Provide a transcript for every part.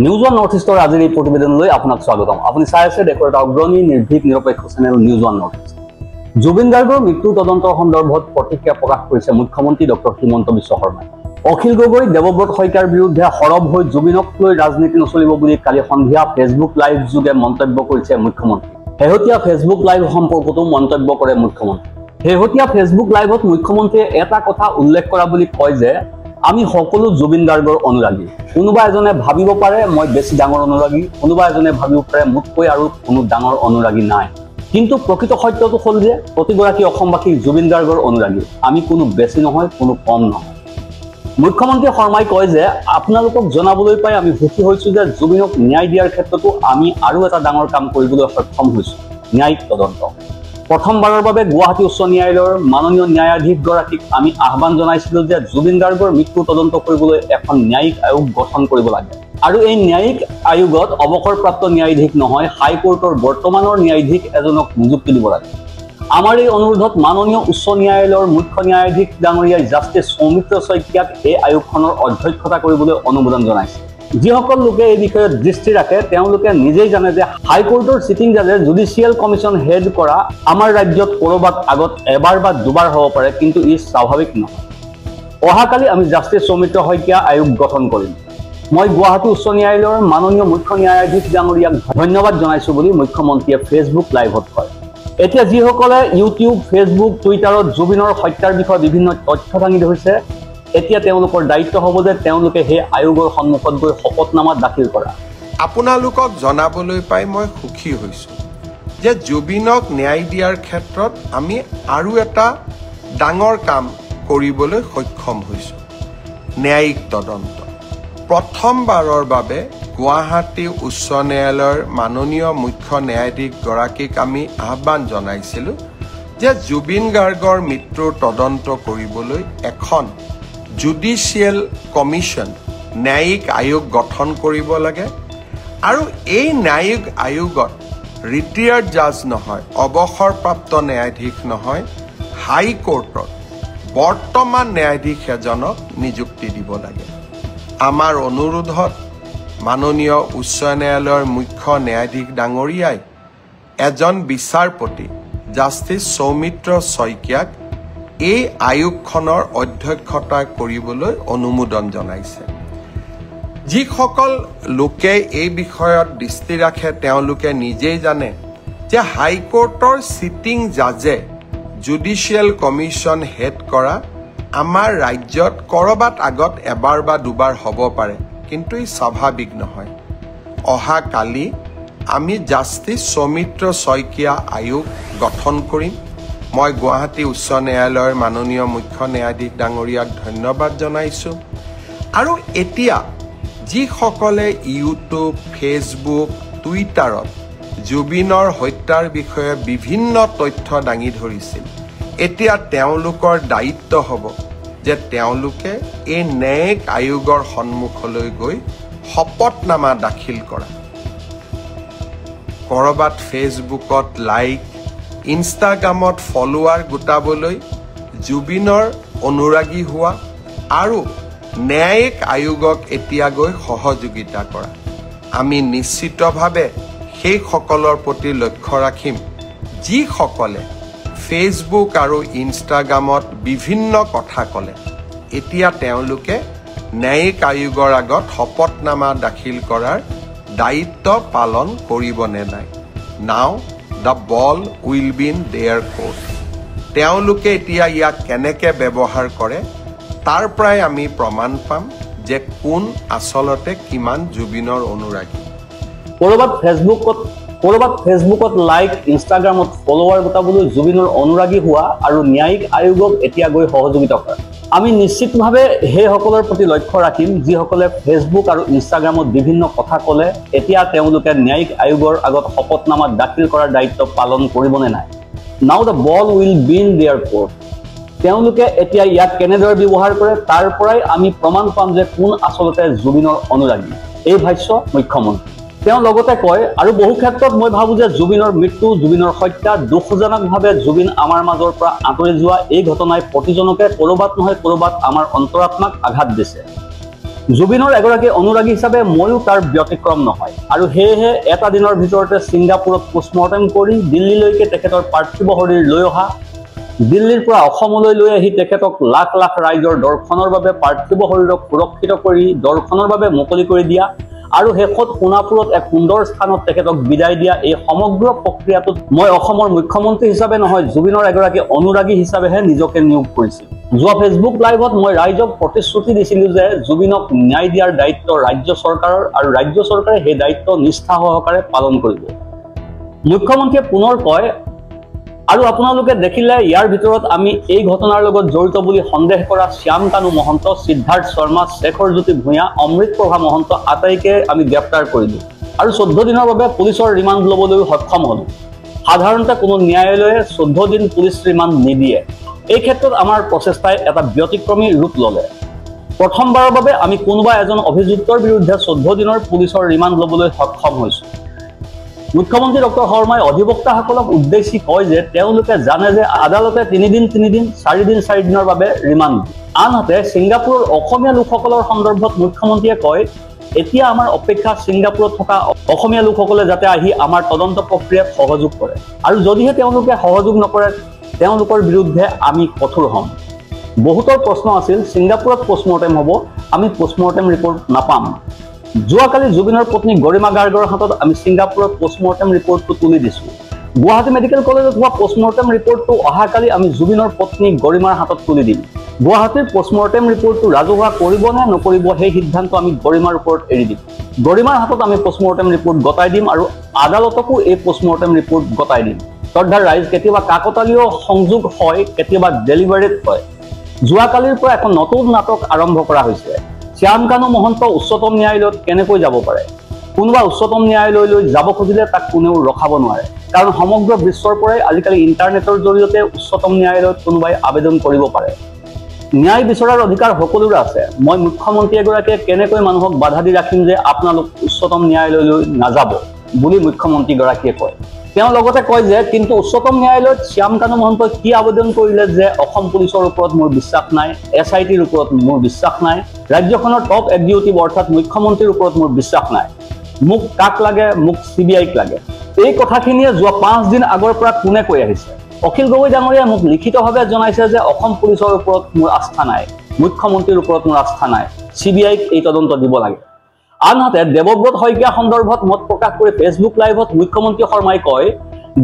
News one north ইষ্টৰ আজিৰ এই প্ৰতিবেদনলৈ আপোনাক স্বাগতম। আপুনি চাই আছে দেশৰ এটা অগ্ৰণী নিৰ্ভীক নিৰপেক্ষ channel news one north east. Zubeen গাৰ্গৰ মৃত্যু তদন্তৰ সন্দৰ্ভত প্ৰতিক্ৰিয়া প্ৰকাশ কৰিছে মুখ্যমন্ত্ৰী ডক্টৰ হিমন্ত বিশ্ব শৰ্মাই। অখিল গগৈ, দেৱব্ৰত শইকীয়াৰ বিৰুদ্ধে সৰব হৈ জুবিনক লৈ ৰাজনীতি নচলিব বুলি কালি সন্ধিয়া ফেচবুক লাইভ যোগে মন্তব্য কৰিছে মুখ্যমন্ত্ৰী। শেহতীয়া ফেচবুক লাইভ সম্পৰ্কতো মন্তব্য কৰে মুখ্যমন্ত্ৰী। শেহতীয়া ফেচবুক লাইভত মুখ্যমন্ত্ৰীয়ে এটা কথা উল্লেখ কৰা বুলি কয় যে আমি সকলো জুবিন গাৰ্গৰ অনুৰাগী। কোনোবা এজনে ভাবিব পাৰে মই বেছি ডাঙৰ অনুৰাগী, কোনোবা এজনে ভাবিব পাৰে মোতকৈ আৰু কোনো ডাঙৰ অনুৰাগী নাই। কিন্তু প্ৰকৃত সত্যটো হ'ল যে প্ৰতিগৰাকী অসমবাসী জুবিন গাৰ্গৰ অনুৰাগী। আমি কোনো বেছি নহয়, কোনো কম নহয়। মুখ্যমন্ত্ৰী শৰ্মাই কয় যে আপোনালোকক জনাবলৈ পাই আমি সুখী হৈছোঁ যে জুবিনক ন্যায় দিয়াৰ ক্ষেত্ৰতো আমি আৰু এটা ডাঙৰ কাম কৰিবলৈ সক্ষম হৈছোঁ, ন্যায়িক তদন্ত। প্ৰথমবাৰৰ বাবে গুৱাহাটী উচ্চ ন্যায়ালয়ৰ মাননীয় ন্যায়াধীশগৰাকীক আমি আহ্বান জনাইছিলোঁ যে জুবিন গাৰ্গৰ মৃত্যু তদন্ত কৰিবলৈ এখন ন্যায়িক আয়োগ গঠন কৰিব লাগে আৰু এই ন্যায়িক আয়োগত অৱসৰপ্ৰাপ্ত ন্যায়াধীশ নহয়, হাইকোৰ্টৰ বৰ্তমানৰ ন্যায়াধীশ এজনক নিযুক্তি দিব লাগে। আমাৰ এই অনুৰোধত মাননীয় উচ্চ ন্যায়ালয়ৰ মুখ্য ন্যায়াধীশ ডাঙৰীয়াই জাষ্টিছ সৌমিত্ৰ শইকীয়াক এই আয়োগখনৰ অধ্যক্ষতা কৰিবলৈ অনুমোদন জনাইছে। যিসকল লোকে এই বিষয়ত দৃষ্টি ৰাখে তেওঁলোকে নিজেই জানে যে হাইকোৰ্টৰ চিটিং জাজে জুডিচিয়েল কমিশ্যন হেড কৰা আমাৰ ৰাজ্যত ক'ৰবাত আগত এবাৰ বা দুবাৰ হ'ব পাৰে, কিন্তু ই স্বাভাৱিক নহয়। অহাকালি আমি জাষ্টিছ সৌমিত্ৰ শইকীয়া আয়োগ গঠন কৰিম। মই গুৱাহাটী উচ্চ ন্যায়ালয়ৰ মাননীয় মুখ্য ন্যায়াধীশ ডাঙৰীয়াক ধন্যবাদ জনাইছোঁ বুলি মুখ্যমন্ত্ৰীয়ে ফেচবুক লাইভত কয়। এতিয়া যিসকলে ইউটিউব, ফেচবুক, টুইটাৰত জুবিনৰ হত্যাৰ বিষয়ে বিভিন্ন তথ্য দাঙি ধৰিছে, এতিয়া তেওঁলোকৰ দায়িত্ব হ'ব যে তেওঁলোকে সেই আয়োগৰ সন্মুখত গৈ শপতনামা দাখিল কৰা। আপোনালোকক জনাবলৈ পাই মই সুখী হৈছোঁ যে জুবিনক ন্যায় দিয়াৰ ক্ষেত্ৰত আমি আৰু এটা ডাঙৰ কাম কৰিবলৈ সক্ষম হৈছোঁ, ন্যায়িক তদন্ত। প্ৰথমবাৰৰ বাবে গুৱাহাটী উচ্চ ন্যায়ালয়ৰ মাননীয় মুখ্য ন্যায়াধীশগৰাকীক আমি আহ্বান জনাইছিলোঁ যে জুবিন গাৰ্গৰ মৃত্যুৰ তদন্ত কৰিবলৈ এখন জুডিচিয়েল কমিশ্যন, ন্যায়িক আয়োগ গঠন কৰিব লাগে আৰু এই ন্যায়িক আয়োগত ৰিটায়াৰ্ড জাজ নহয়, অৱসৰপ্ৰাপ্ত ন্যায়াধীশ নহয়, হাইকোৰ্টৰ বৰ্তমান ন্যায়াধীশ এজনক নিযুক্তি দিব লাগে। আমাৰ অনুৰোধত মাননীয় উচ্চ ন্যায়ালয়ৰ মুখ্য ন্যায়াধীশ ডাঙৰীয়াই এজন বিচাৰপতি জাষ্টিছ সৌমিত্ৰ শইকীয়াক এই আয়োগখনৰ অধ্যক্ষতা কৰিবলৈ অনুমোদন জনাইছে। যিসকল লোকে এই বিষয়ত দৃষ্টি ৰাখে তেওঁলোকে নিজেই জানে যে হাইকোৰ্টৰ চিটিং জাজে জুডিচিয়েল কমিশ্যন হেড কৰা আমাৰ ৰাজ্যত ক'ৰবাত আগত এবাৰ বা দুবাৰ হ'ব পাৰে, কিন্তু ই স্বাভাৱিক নহয়। অহাকালি আমি জাষ্টিছ সৌমিত্ৰ শইকীয়া আয়োগ গঠন কৰিম। মই গুৱাহাটী উচ্চ ন্যায়ালয়ৰ মাননীয় মুখ্য ন্যায়াধীশ ডাঙৰীয়াক ধন্যবাদ জনাইছোঁ। আৰু এতিয়া যিসকলে ইউটিউব, ফেচবুক, টুইটাৰত জুবিনৰ হত্যাৰ বিষয়ে বিভিন্ন তথ্য দাঙি ধৰিছিল, এতিয়া তেওঁলোকৰ দায়িত্ব হ'ব যে তেওঁলোকে এই ন্যায়িক আয়োগৰ সন্মুখলৈ গৈ শপতনামা দাখিল কৰা। ক'ৰবাত ফেচবুকত লাইক, ইনষ্টাগ্ৰামত ফলোৱাৰ গোটাবলৈ জুবিনৰ অনুৰাগী হোৱা আৰু ন্যায়িক আয়োগক এতিয়া গৈ সহযোগিতা কৰা। আমি নিশ্চিতভাৱে সেইসকলৰ প্ৰতি লক্ষ্য ৰাখিম যিসকলে ফেচবুক আৰু ইনষ্টাগ্ৰামত বিভিন্ন কথা ক'লে। এতিয়া তেওঁলোকে ন্যায়িক আয়োগৰ আগত শপতনামা দাখিল কৰাৰ দায়িত্ব পালন কৰিবনে নাই। নাও the ball will be in there court. তেওঁলোকে এতিয়া ইয়াক কেনেকৈ ব্যৱহাৰ কৰে তাৰ পৰাই আমি প্ৰমাণ পাম যে কোন আচলতে কিমান জুবিনৰ অনুৰাগী। ক'ৰবাত ফেচবুকত লাইক, ইনষ্টাগ্ৰামত ফলোৱাৰ গোটাবলৈ জুবিনৰ অনুৰাগী হোৱা আৰু ন্যায়িক আয়োগক এতিয়া গৈ সহযোগিতা কৰা। আমি নিশ্চিতভাৱে সেইসকলৰ প্ৰতি লক্ষ্য ৰাখিম যিসকলে ফেচবুক আৰু ইনষ্টাগ্ৰামত বিভিন্ন কথা ক'লে, এতিয়া তেওঁলোকে ন্যায়িক আয়োগৰ আগত শপতনামা দাখিল কৰাৰ দায়িত্ব পালন কৰিবনে নাই। নাও the ball will be in there court. তেওঁলোকে এতিয়া ইয়াক কেনেদৰে ব্যৱহাৰ কৰে তাৰ পৰাই আমি প্ৰমাণ পাম যে কোন আচলতে জুবিনৰ অনুৰাগী। এই ভাষ্য মুখ্যমন্ত্ৰী। তেওঁ লগতে কয়, আৰু বহু ক্ষেত্ৰত মই ভাবোঁ যে জুবিনৰ মৃত্যু, জুবিনৰ হত্যা, দুখজনকভাৱে জুবিন আমাৰ মাজৰ পৰা আঁতৰি যোৱা এই ঘটনাই প্ৰতিজনকে ক'ৰবাত নহয় ক'ৰবাত আমাৰ অন্তৰাত্মাক আঘাত দিছে। জুবিনৰ এগৰাকী অনুৰাগী হিচাপে ময়ো তাৰ ব্যতিক্ৰম নহয় আৰু সেয়েহে এটা দিনৰ ভিতৰতে ছিংগাপুৰত পোষ্টমৰ্টেম কৰি দিল্লীলৈকে তেখেতৰ পাৰ্থিৱ শৰীৰ লৈ অহা, দিল্লীৰ পৰা অসমলৈ লৈ আহি তেখেতক লাখ লাখ ৰাইজৰ দৰ্শনৰ বাবে পাৰ্থিৱ শৰীৰক সুৰক্ষিত কৰি দৰ্শনৰ বাবে মুকলি কৰি দিয়া আৰু শেষত সোণাপুৰত এক সুন্দৰ স্থানত তেখেতক বিদায় দিয়া এই সমগ্ৰ প্ৰক্ৰিয়াটোত মই অসমৰ মুখ্যমন্ত্ৰী হিচাপে নহয় জুবিনৰ এগৰাকী অনুৰাগী হিচাপেহে নিজকে নিয়োগ কৰিছিল। যোৱা ফেচবুক লাইভত মই ৰাইজক প্ৰতিশ্ৰুতি দিছিলোঁ যে জুবিনক ন্যায় দিয়াৰ দায়িত্ব ৰাজ্য চৰকাৰৰ আৰু ৰাজ্য চৰকাৰে সেই দায়িত্ব নিষ্ঠা সহকাৰে পালন কৰিব। মুখ্যমন্ত্ৰীয়ে পুনৰ কয়, আৰু আপোনালোকে দেখিলে ইয়াৰ ভিতৰত আমি এই ঘটনাৰ লগত জড়িত বুলি সন্দেহ কৰা শ্যাম কানু মহন্ত, সিদ্ধাৰ্থ শৰ্মা, শেখৰ জ্যোতি ভূঞা, অমৃত প্ৰভা মহন্ত আটাইকে আমি গ্ৰেপ্তাৰ কৰিলোঁ আৰু 14 দিনৰ বাবে পুলিচৰ ৰিমাণ্ড ল'বলৈও সক্ষম হ'লোঁ। সাধাৰণতে কোনো ন্যায়ালয়ে 14 দিন পুলিচ ৰিমাণ্ড নিদিয়ে। এই ক্ষেত্ৰত আমাৰ প্ৰচেষ্টাই এটা ব্যতিক্ৰমী ৰূপ ল'লে। প্ৰথমবাৰৰ বাবে আমি কোনোবা এজন অভিযুক্তৰ বিৰুদ্ধে 14 দিনৰ পুলিচৰ ৰিমাণ্ড ল'বলৈ সক্ষম হৈছোঁ। মুখ্যমন্ত্ৰী ডক্টৰ শৰ্মাই অধিবক্তাসকলক উদ্দেশ্যি কয় যে তেওঁলোকে জানে যে আদালতে 3 দিন 3 দিন 4 দিন 4 দিনৰ বাবে ৰিমাণ্ড দিয়ে। আনহাতে ছিংগাপুৰৰ অসমীয়া লোকসকলৰ সন্দৰ্ভত মুখ্যমন্ত্ৰীয়ে কয়, এতিয়া আমাৰ অপেক্ষা ছিংগাপুৰত থকা অসমীয়া লোকসকলে যাতে আহি আমাৰ তদন্ত প্ৰক্ৰিয়াত সহযোগ কৰে আৰু যদিহে তেওঁলোকে সহযোগ নকৰে তেওঁলোকৰ বিৰুদ্ধে আমি কঠোৰ হ'ম। বহুতৰ প্ৰশ্ন আছিল ছিংগাপুৰত পোষ্টমৰ্টেম হ'ব, আমি পোষ্টমৰ্টেম ৰিপৰ্ট নাপাম। যোৱাকালি জুবিনৰ পত্নী গৰিমা গাৰ্গৰ হাতত আমি ছিংগাপুৰত পোষ্টমৰ্টেম ৰিপৰ্টটো তুলি দিছোঁ। গুৱাহাটী মেডিকেল কলেজত হোৱা পোষ্টমৰ্টেম ৰিপৰ্টটো অহাকালি আমি জুবিনৰ পত্নী গৰিমাৰ হাতত তুলি দিম। গুৱাহাটীৰ পোষ্টমৰ্টেম ৰিপৰ্টটো ৰাজহুৱা কৰিব নে নকৰিব সেই সিদ্ধান্ত আমি গৰিমাৰ ওপৰত এৰি দিম। গৰিমাৰ হাতত আমি পোষ্টমৰ্টেম ৰিপৰ্ট গতাই দিম আৰু আদালতকো এই পোষ্টমৰ্টেম ৰিপৰ্ট গতাই দিম। শ্ৰদ্ধাৰ ৰাইজ, কেতিয়াবা কাকতালীয় সংযোগ হয়, কেতিয়াবা ডেলিভাৰেট হয়। যোৱাকালিৰ পৰা এখন নতুন নাটক আৰম্ভ কৰা হৈছে। শ্যাম কানু মহন্ত উচ্চতম ন্যায়ালয়ত কেনেকৈ যাব পাৰে? কোনোবা উচ্চতম ন্যায়ালয়লৈ যাব খুজিলে তাক কোনেও ৰখাব নোৱাৰে, কাৰণ সমগ্ৰ বিশ্বৰ পৰাই আজিকালি ইণ্টাৰনেটৰ জৰিয়তে উচ্চতম ন্যায়ালয়ত কোনোবাই আবেদন কৰিব পাৰে। ন্যায় বিচৰাৰ অধিকাৰ সকলোৰে আছে। মই মুখ্যমন্ত্ৰী এগৰাকীয়ে কেনেকৈ মানুহক বাধা দি ৰাখিম যে আপোনালোক উচ্চতম ন্যায়ালয়লৈ নাযাব বুলি মুখ্যমন্ত্ৰীগৰাকীয়ে কয়। তেওঁ লগতে কয় যে কিন্তু উচ্চতম ন্যায়ালয়ত শ্যাম কানু মহন্তই কি আবেদন কৰিলে যে অসম পুলিচৰ ওপৰত মোৰ বিশ্বাস নাই, SITৰ ওপৰত মোৰ বিশ্বাস নাই, ৰাজ্যখনৰ টপ এক্সিকিউটিভ অৰ্থাৎ মুখ্যমন্ত্ৰীৰ ওপৰত মোৰ বিশ্বাস নাই, মোক কাক লাগে, মোক CBIক লাগে। এই কথাখিনিয়ে যোৱা 5 দিন আগৰ পৰা কোনে কৈ আহিছে? অখিল গগৈ ডাঙৰীয়াই মোক লিখিতভাৱে জনাইছে যে অসম পুলিচৰ ওপৰত মোৰ আস্থা নাই, মুখ্যমন্ত্ৰীৰ ওপৰত মোৰ আস্থা নাই, CBIক এই তদন্ত দিব লাগে। আনহাতে দেৱব্ৰত শইকীয়া সন্দৰ্ভত মত প্ৰকাশ কৰি ফেচবুক লাইভত মুখ্যমন্ত্ৰী শৰ্মাই কয়,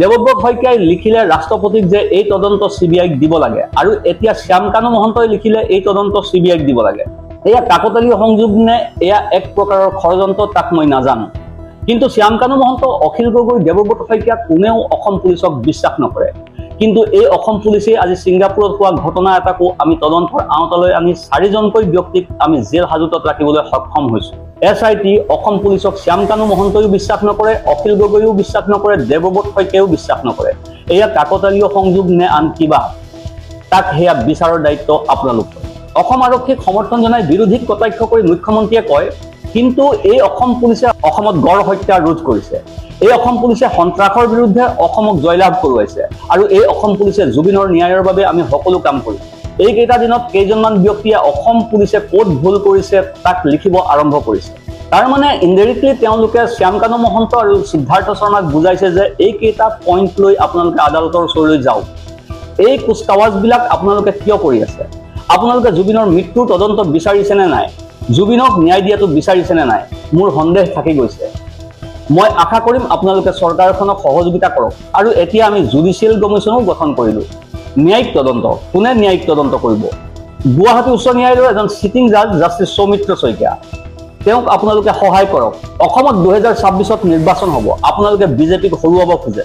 দেৱব্ৰত শইকীয়াই লিখিলে ৰাষ্ট্ৰপতিক যে এই তদন্ত CBIক দিব লাগে আৰু এতিয়া শ্যাম কানু মহন্তই লিখিলে এই তদন্ত CBIক দিব লাগে। এয়া কাকতালীয় সংযোগ নে এয়া এক প্ৰকাৰৰ ষড়যন্ত্ৰ তাক মই নাজানো। কিন্তু শ্যাম কানু মহন্ত, অখিল গগৈ, দেৱব্ৰত শইকীয়া কোনেও অসম পুলিচক বিশ্বাস নকৰে। কিন্তু এই অসম পুলিচে আজি ছিংগাপুৰত হোৱা ঘটনা এটাকো আমি তদন্তৰ আওতালৈ আনি 4জনকৈ ব্যক্তিক আমি জেল হাজতত ৰাখিবলৈ সক্ষম হৈছোঁ। SIT অসম পুলিচক শ্যাম কানু মহন্তইও বিশ্বাস নকৰে, অখিল গগৈও বিশ্বাস নকৰে, দেৱব্ৰত শইকীয়াও বিশ্বাস নকৰে। এয়া কাকতালীয় সংযোগ নে আন কিবা? তাক সেয়া বিচাৰৰ দায়িত্ব আপোনালোকৰ। অসম আৰক্ষীক সমৰ্থন জনাই বিৰোধীক কটাক্ষ কৰি মুখ্যমন্ত্ৰীয়ে কয়, কিন্তু এই অসম পুলিচে অসমত গড় হত্যা ৰোধ কৰিছে। এই অসম পুলিচে সন্ত্ৰাসৰ বিৰুদ্ধে অসমক জয়লাভ কৰোৱাইছে আৰু এই অসম পুলিচে জুবিনৰ ন্যায়ৰ বাবে আমি সকলো কাম কৰিম। এইকেইটা দিনত কেইজনমান ব্যক্তিয়ে অসম পুলিচে ক'ত ভুল কৰিছে তাক লিখিব আৰম্ভ কৰিছে। তাৰ মানে ইনডাইৰেক্টলি তেওঁলোকে শ্যাম কানু মহন্ত আৰু সিদ্ধাৰ্থ শৰ্মাক বুজাইছে যে এইকেইটা পইণ্ট লৈ আপোনালোকে আদালতৰ ওচৰলৈ যাওক। এই কুচকাৱাজবিলাক আপোনালোকে কিয় কৰি আছে? আপোনালোকে জুবিনৰ মৃত্যুৰ তদন্ত বিচাৰিছেনে নাই? জুবিনক ন্যায় দিয়াটো বিচাৰিছেনে নাই? মোৰ সন্দেহ থাকি গৈছে। মই আশা কৰিম আপোনালোকে চৰকাৰখনক সহযোগিতা কৰক আৰু এতিয়া আমি জুডিচিয়েল কমিশ্যনো গঠন কৰিলোঁ। ন্যায়িক তদন্ত, কোনে ন্যায়িক তদন্ত কৰিব? গুৱাহাটী উচ্চ ন্যায়ালয়ৰ এজন চিটিং জাজ জাষ্টিছ সৌমিত্ৰ শইকীয়া, তেওঁক আপোনালোকে সহায় কৰক। অসমত 2026ত নিৰ্বাচন হ'ব, আপোনালোকে বিজেপিক হৰুৱাব খোজে।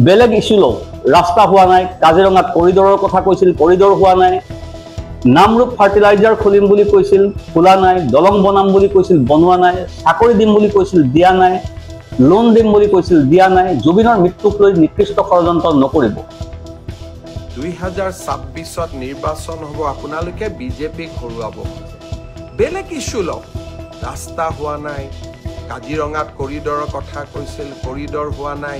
বেলেগ ইছ্যু লওক, ৰাস্তা হোৱা নাই, কাজিৰঙাত কৰিডৰৰ কথা কৈছিল, কৰিডৰ হোৱা নাই, নামৰূপ ফাৰ্টিলাইজাৰ খুলিম বুলি কৈছিল, খোলা নাই, দলং বনাম বুলি কৈছিল, বনোৱা নাই, চাকৰি দিম বুলি কৈছিল, দিয়া নাই, লোন দিম বুলি কৈছিল, দিয়া নাই। জুবিনৰ মৃত্যুক লৈ নিকৃষ্ট ষড়যন্ত্ৰ নকৰিব। 2026ত নিৰ্বাচন হ'ব, আপোনালোকে বিজেপিক হৰুৱাব খোজে। বেলেগ ইছ্যু লওক, ৰাস্তা হোৱা নাই, কাজিৰঙাত কৰিডৰৰ কথা কৈছিল, কৰিডৰ হোৱা নাই,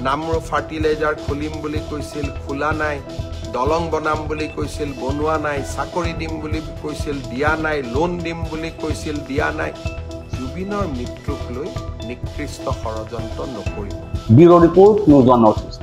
নামৰূপ ফাৰ্টিলাইজাৰ খুলিম বুলি কৈছিল, খোলা নাই, দলং বনাম বুলি কৈছিল, বনোৱা নাই, চাকৰি দিম বুলি কৈছিল, দিয়া নাই, লোন দিম বুলি কৈছিল, দিয়া নাই। জুবিনৰ মৃত্যুক লৈ নিকৃষ্ট ষড়যন্ত্ৰ নকৰিব। Bureau report, news 1 north east.